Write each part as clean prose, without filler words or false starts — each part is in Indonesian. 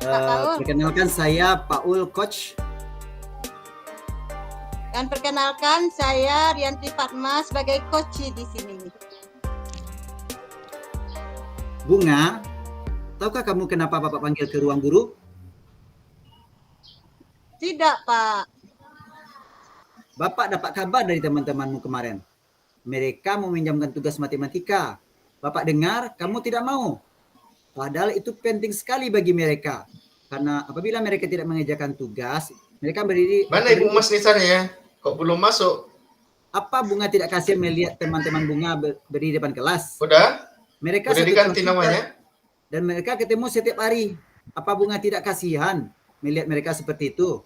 Pak Paul. Perkenalkan saya Paul Coach. Dan perkenalkan saya Rianti Fatma sebagai coach di sini. Bunga, tahukah kamu kenapa Bapak panggil ke ruang guru? Tidak, Pak. Bapak dapat kabar dari teman-temanmu kemarin. Mereka meminjamkan tugas matematika. Bapak dengar kamu tidak mau. Padahal itu penting sekali bagi mereka. Karena apabila mereka tidak mengerjakan tugas, mereka berdiri. Mana Ibu Mas Nisanya? Kok belum masuk? Apa Bunga tidak kasihan melihat teman-teman Bunga berdiri di depan kelas? Udah? Mereka Udah diganti namanya? Dan mereka ketemu setiap hari. Apa Bunga tidak kasihan melihat mereka seperti itu?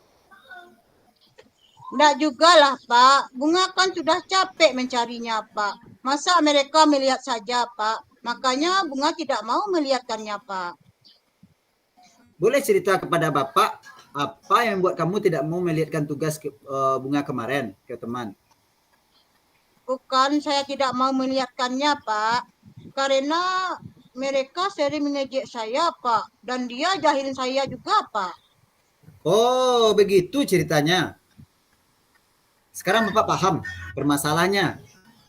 Enggak juga lah, Pak. Bunga kan sudah capek mencarinya, Pak. Masa mereka melihat saja, Pak? Makanya Bunga tidak mau melihatkannya, Pak. Boleh cerita kepada Bapak apa yang membuat kamu tidak mau melihatkan tugas Bunga kemarin ke teman? Bukan saya tidak mau melihatkannya, Pak. Karena mereka sering mengejek saya, Pak. Dan dia jahilin saya juga, Pak. Oh, begitu ceritanya. Sekarang Bapak paham permasalahannya.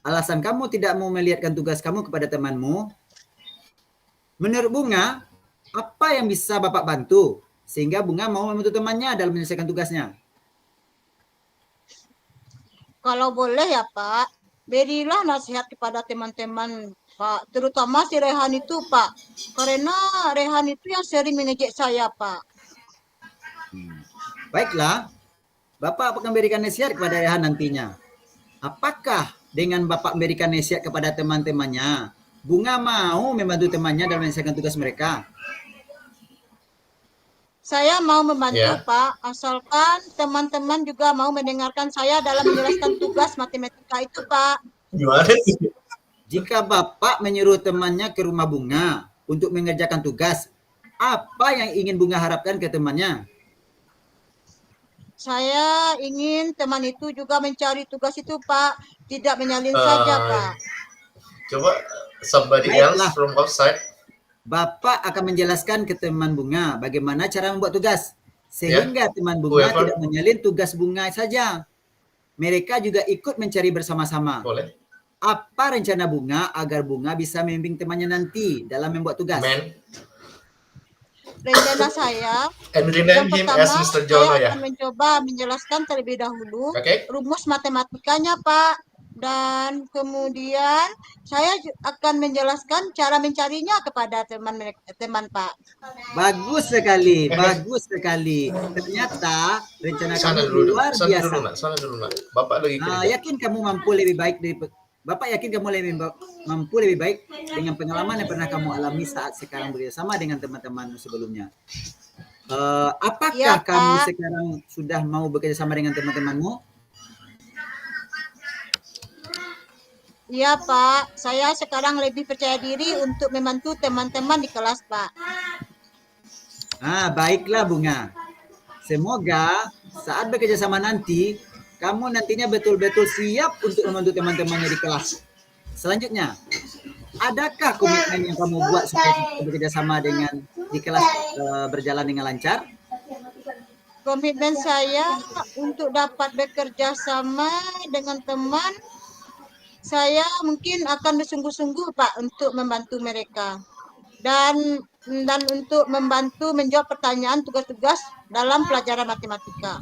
Alasan kamu tidak mau melihatkan tugas kamu kepada temanmu. Menurut Bunga, apa yang bisa Bapak bantu sehingga Bunga mau membantu temannya dalam menyelesaikan tugasnya? Kalau boleh ya, Pak, berilah nasihat kepada teman-teman, Pak. Terutama si Rehan itu, Pak. Karena Rehan itu yang sering mengejek saya, Pak. Baiklah, Bapak akan memberikan nasihat kepada Rehan nantinya. Apakah dengan Bapak memberikan nasihat kepada teman-temannya, Bunga mau membantu temannya dalam menyelesaikan tugas mereka? Saya mau membantu, Ya. Pak. Asalkan teman-teman juga mau mendengarkan saya dalam menjelaskan tugas matematika itu, Pak. Gimana sih? Jika Bapak menyuruh temannya ke rumah Bunga untuk mengerjakan tugas, apa yang ingin Bunga harapkan ke temannya? Saya ingin teman itu juga mencari tugas itu, Pak. Tidak menyalin saja, Pak. Coba somebody Baiklah. else from outside. Bapak akan menjelaskan ke teman Bunga bagaimana cara membuat tugas. Sehingga teman Bunga Whoever. tidak menyalin tugas Bunga saja. Mereka juga ikut mencari bersama-sama. Boleh. Apa rencana Bunga agar Bunga bisa membimbing temannya nanti dalam membuat tugas? Man. Rencana saya, And yang rename him pertama, as Mr. Jono saya ya. akan mencoba menjelaskan terlebih dahulu Oke. rumus matematikanya, Pak. Dan kemudian saya akan menjelaskan cara mencarinya kepada teman Pak. Bagus sekali, bagus sekali. Ternyata rencana Sana kamu dulu, luar sana biasa. dulu nak, sana dulu nak. Bapak lagi kerja. Yakin kamu mampu lebih baik dari Bapak yakin kamu mampu lebih baik dengan pengalaman yang pernah kamu alami saat sekarang bersama dengan teman-teman sebelumnya. Apakah Ya, kamu Pak. sekarang sudah mau bekerja sama dengan teman-temanmu? Iya, Pak. Saya sekarang lebih percaya diri untuk membantu teman-teman di kelas, Pak. Baiklah Bunga. Semoga saat bekerja sama nanti, kamu nantinya betul-betul siap untuk membantu teman-temannya di kelas. Selanjutnya, adakah komitmen yang kamu buat supaya bekerja sama dengan di kelas berjalan dengan lancar? Komitmen saya untuk dapat bekerja sama dengan teman, saya mungkin akan bersungguh-sungguh, Pak, untuk membantu mereka. Dan untuk membantu menjawab pertanyaan tugas-tugas dalam pelajaran matematika.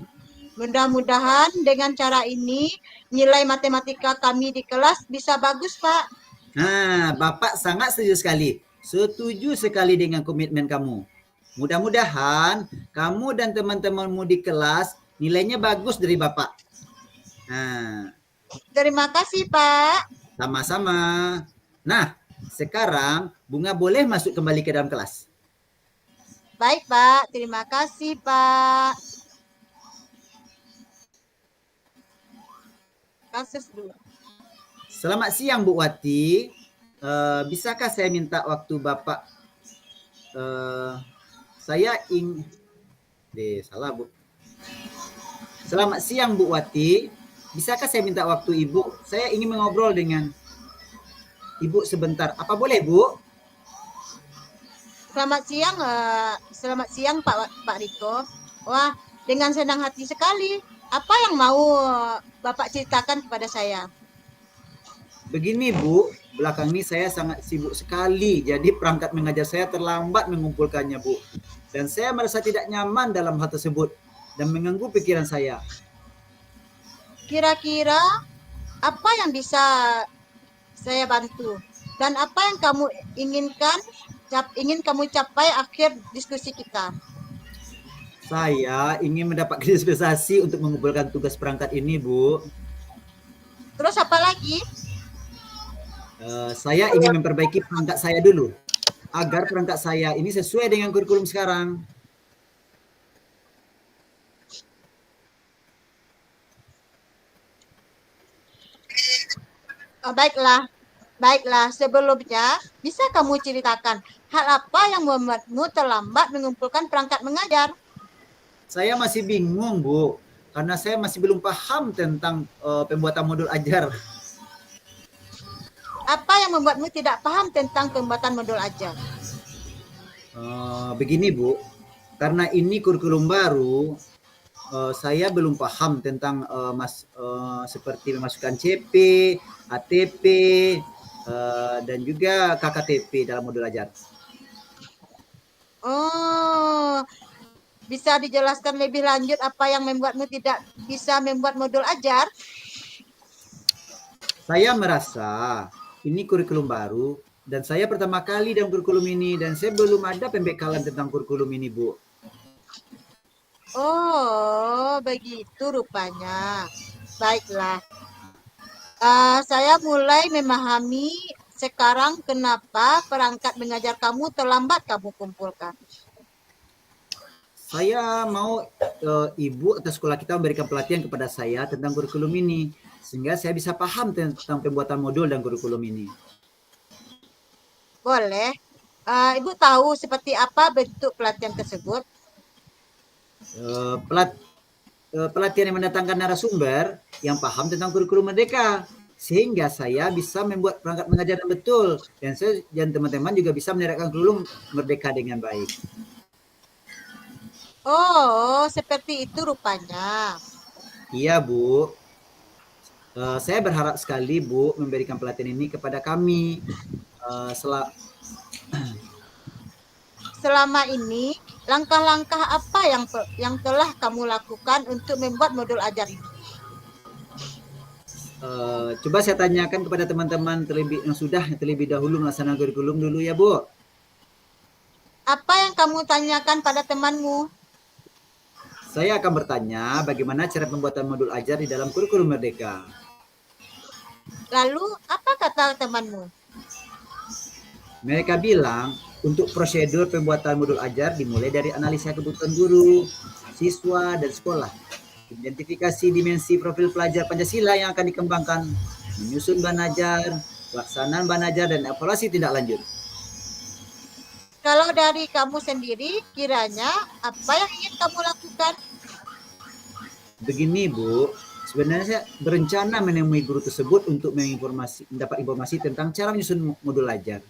Mudah-mudahan dengan cara ini nilai matematika kami di kelas bisa bagus, Pak. Bapak sangat setuju sekali. Setuju sekali dengan komitmen kamu. Mudah-mudahan kamu dan teman-temanmu di kelas nilainya bagus dari Bapak. Terima kasih, Pak. Sama-sama. Nah, sekarang Bunga boleh masuk kembali ke dalam kelas. Baik, Pak. Terima kasih, Pak. Kasus dulu. Selamat siang Bu Wati. Bisakah saya minta waktu Bapak? Salah Bu. Selamat siang Bu Wati. Bisakah saya minta waktu Ibu? Saya ingin mengobrol dengan Ibu sebentar. Apa boleh Bu? Selamat siang Pak Riko. Wah, dengan senang hati sekali. Apa yang mau Bapak ceritakan kepada saya? Begini Bu, belakang ini saya sangat sibuk sekali, jadi perangkat mengajar saya terlambat mengumpulkannya Bu. Dan saya merasa tidak nyaman dalam hal tersebut dan mengganggu pikiran saya. Kira-kira apa yang bisa saya bantu? Dan apa yang kamu inginkan, ingin kamu capai akhir diskusi kita? Saya ingin mendapat dispensasi untuk mengumpulkan tugas perangkat ini Bu. Terus apa lagi? Saya ingin memperbaiki perangkat saya dulu, agar perangkat saya ini sesuai dengan kurikulum sekarang. Baiklah, baiklah. Sebelumnya, bisa kamu ceritakan hal apa yang membuatmu terlambat mengumpulkan perangkat mengajar? Saya masih bingung Bu, karena saya masih belum paham tentang pembuatan modul ajar. Apa yang membuatmu tidak paham tentang pembuatan modul ajar? Begini Bu, karena ini kurikulum baru, saya belum paham tentang seperti memasukkan CP, ATP, dan juga KKTP dalam modul ajar. Oh, bisa dijelaskan lebih lanjut apa yang membuatmu tidak bisa membuat modul ajar? Saya merasa ini kurikulum baru dan saya pertama kali dalam kurikulum ini dan saya belum ada pembekalan tentang kurikulum ini, Bu. Oh, begitu rupanya. Baiklah. Saya mulai memahami sekarang kenapa perangkat mengajar kamu terlambat kamu kumpulkan. Saya mau ibu atau sekolah kita memberikan pelatihan kepada saya tentang kurikulum ini sehingga saya bisa paham tentang pembuatan modul dan kurikulum ini. Boleh. Ibu tahu seperti apa bentuk pelatihan tersebut? Pelatihan yang mendatangkan narasumber yang paham tentang kurikulum Merdeka sehingga saya bisa membuat perangkat mengajar yang betul dan teman-teman juga bisa menerapkan kurikulum Merdeka dengan baik. Oh, seperti itu rupanya. Iya Bu, saya berharap sekali Bu memberikan pelatihan ini kepada kami. Selama ini, langkah-langkah apa yang telah kamu lakukan untuk membuat modul ajar ini? Coba saya tanyakan kepada teman-teman yang sudah terlebih dahulu melaksanakan kurikulum dulu ya Bu. Apa yang kamu tanyakan pada temanmu? Saya akan bertanya bagaimana cara pembuatan modul ajar di dalam kurikulum Merdeka. Lalu, apa kata temanmu? Mereka bilang untuk prosedur pembuatan modul ajar dimulai dari analisa kebutuhan guru, siswa, dan sekolah. Identifikasi dimensi profil pelajar Pancasila yang akan dikembangkan, menyusun bahan ajar, pelaksanaan bahan ajar, dan evaluasi tindak lanjut. Kalau dari kamu sendiri, kiranya apa yang ingin kamu lakukan? Begini Bu, sebenarnya saya berencana menemui guru tersebut untuk mendapat informasi tentang cara menyusun modul ajar.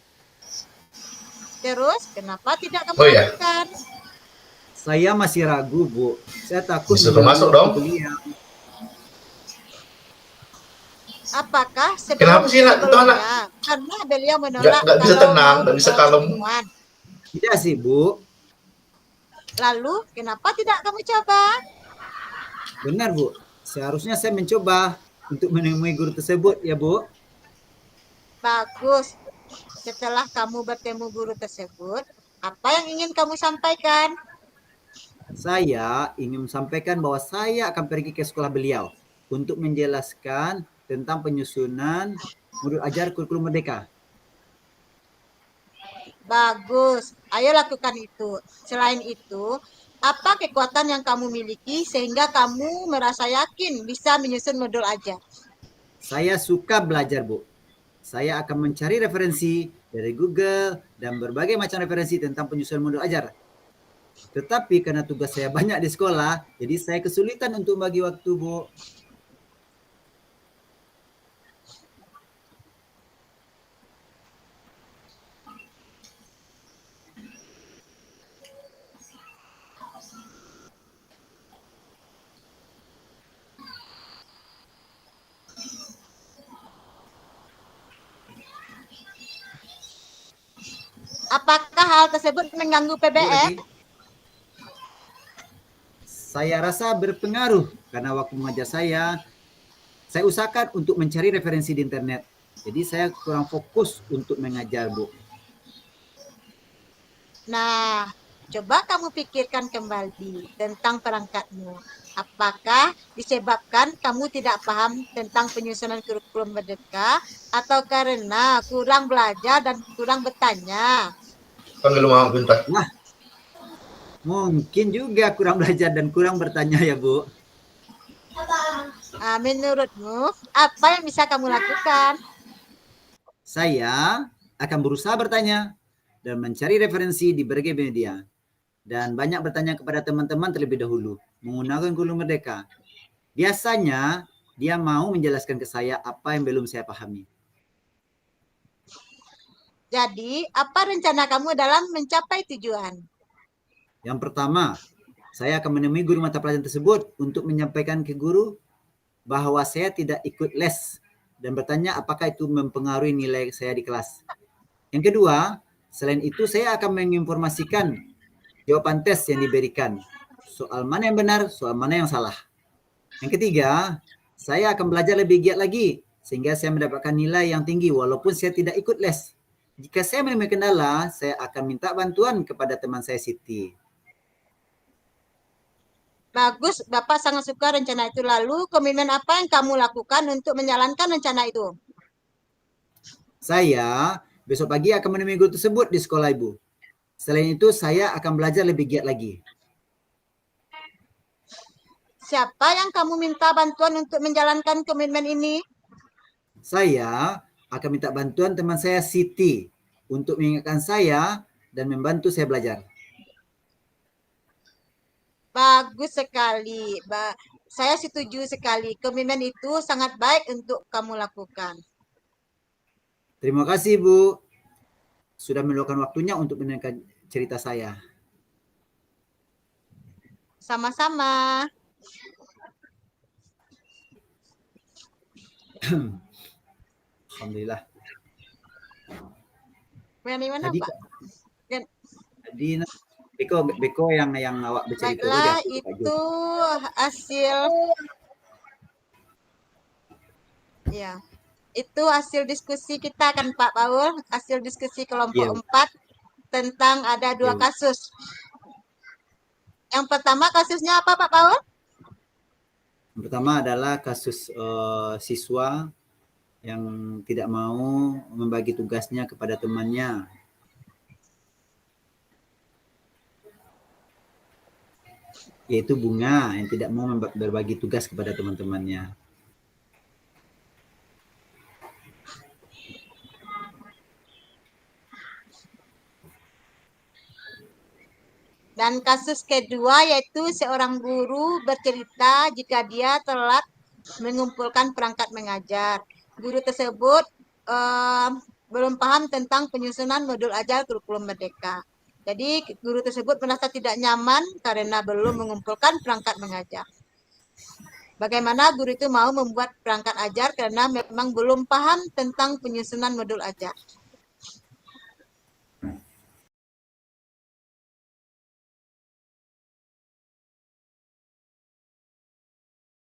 Terus, kenapa tidak kamu Oh ya, lakukan? Saya masih ragu Bu, saya takut disuruh masuk dong. beliau. Apakah Kenapa sih nak itu anak? sebelumnya? Karena beliau menolak Nggak bisa kalau tenang, mau nggak bisa kalem. ketemuan. Tidak sih Bu, Lalu, kenapa tidak kamu coba? benar Bu. Seharusnya saya mencoba untuk menemui guru tersebut ya Bu. Bagus. Setelah kamu bertemu guru tersebut, apa yang ingin kamu sampaikan? Saya ingin sampaikan bahwa saya akan pergi ke sekolah beliau untuk menjelaskan tentang penyusunan modul ajar kurikulum Merdeka. Bagus. Ayo lakukan itu. Selain itu, apa kekuatan yang kamu miliki sehingga kamu merasa yakin bisa menyusun modul ajar? Saya suka belajar Bu. Saya akan mencari referensi dari Google dan berbagai macam referensi tentang penyusunan modul ajar. Tetapi karena tugas saya banyak di sekolah, jadi saya kesulitan untuk bagi waktu, Bu. Apakah hal tersebut mengganggu Bu, PBM? lagi. Saya rasa berpengaruh karena waktu mengajar saya usahakan untuk mencari referensi di internet. Jadi saya kurang fokus untuk mengajar, Bu. Nah, coba kamu pikirkan kembali tentang perangkatmu. Apakah disebabkan kamu tidak paham tentang penyusunan kurikulum merdeka atau karena kurang belajar dan kurang bertanya? Panggil mau bentar. Nah, mungkin juga kurang belajar dan kurang bertanya ya, Bu. Menurutmu, apa yang bisa kamu lakukan? Saya akan berusaha bertanya dan mencari referensi di berbagai media. Dan banyak bertanya kepada teman-teman terlebih dahulu menggunakan kurikulum merdeka. Biasanya dia mau menjelaskan ke saya apa yang belum saya pahami. Jadi, apa rencana kamu dalam mencapai tujuan? Yang pertama, saya akan menemui guru mata pelajaran tersebut untuk menyampaikan ke guru bahwa saya tidak ikut les dan bertanya apakah itu mempengaruhi nilai saya di kelas. Yang kedua, selain itu saya akan menginformasikan jawaban tes yang diberikan. Soal mana yang benar, soal mana yang salah. Yang ketiga, saya akan belajar lebih giat lagi sehingga saya mendapatkan nilai yang tinggi walaupun saya tidak ikut les. Jika saya menemui kendala, saya akan minta bantuan kepada teman saya Siti. Bagus, Bapak sangat suka rencana itu. Lalu, komitmen apa yang kamu lakukan untuk menjalankan rencana itu? Saya besok pagi akan menemui guru tersebut di sekolah Ibu. Selain itu, saya akan belajar lebih giat lagi. Siapa yang kamu minta bantuan untuk menjalankan komitmen ini? Saya akan minta bantuan teman saya Siti untuk mengingatkan saya dan membantu saya belajar. Bagus sekali. Saya setuju sekali. Komitmen itu sangat baik untuk kamu lakukan. Terima kasih Bu sudah meluangkan waktunya untuk mendengarkan cerita saya. Sama-sama. Alhamdulillah. Dari mana, Tadi Pak? tadi Beko yang awak bercerita Baiklah, tadi aku itu hasil ya. Itu hasil diskusi kita kan Pak Paul, hasil diskusi kelompok Iya, 4 tentang ada dua iya. kasus. Yang pertama kasusnya apa Pak Paul? Yang pertama adalah kasus siswa yang tidak mau membagi tugasnya kepada temannya. Yaitu Bunga yang tidak mau berbagi tugas kepada teman-temannya. Dan kasus kedua yaitu seorang guru bercerita jika dia telat mengumpulkan perangkat mengajar. Guru tersebut belum paham tentang penyusunan modul ajar kurikulum merdeka. Jadi guru tersebut merasa tidak nyaman karena belum mengumpulkan perangkat mengajar. Bagaimana guru itu mau membuat perangkat ajar karena memang belum paham tentang penyusunan modul ajar.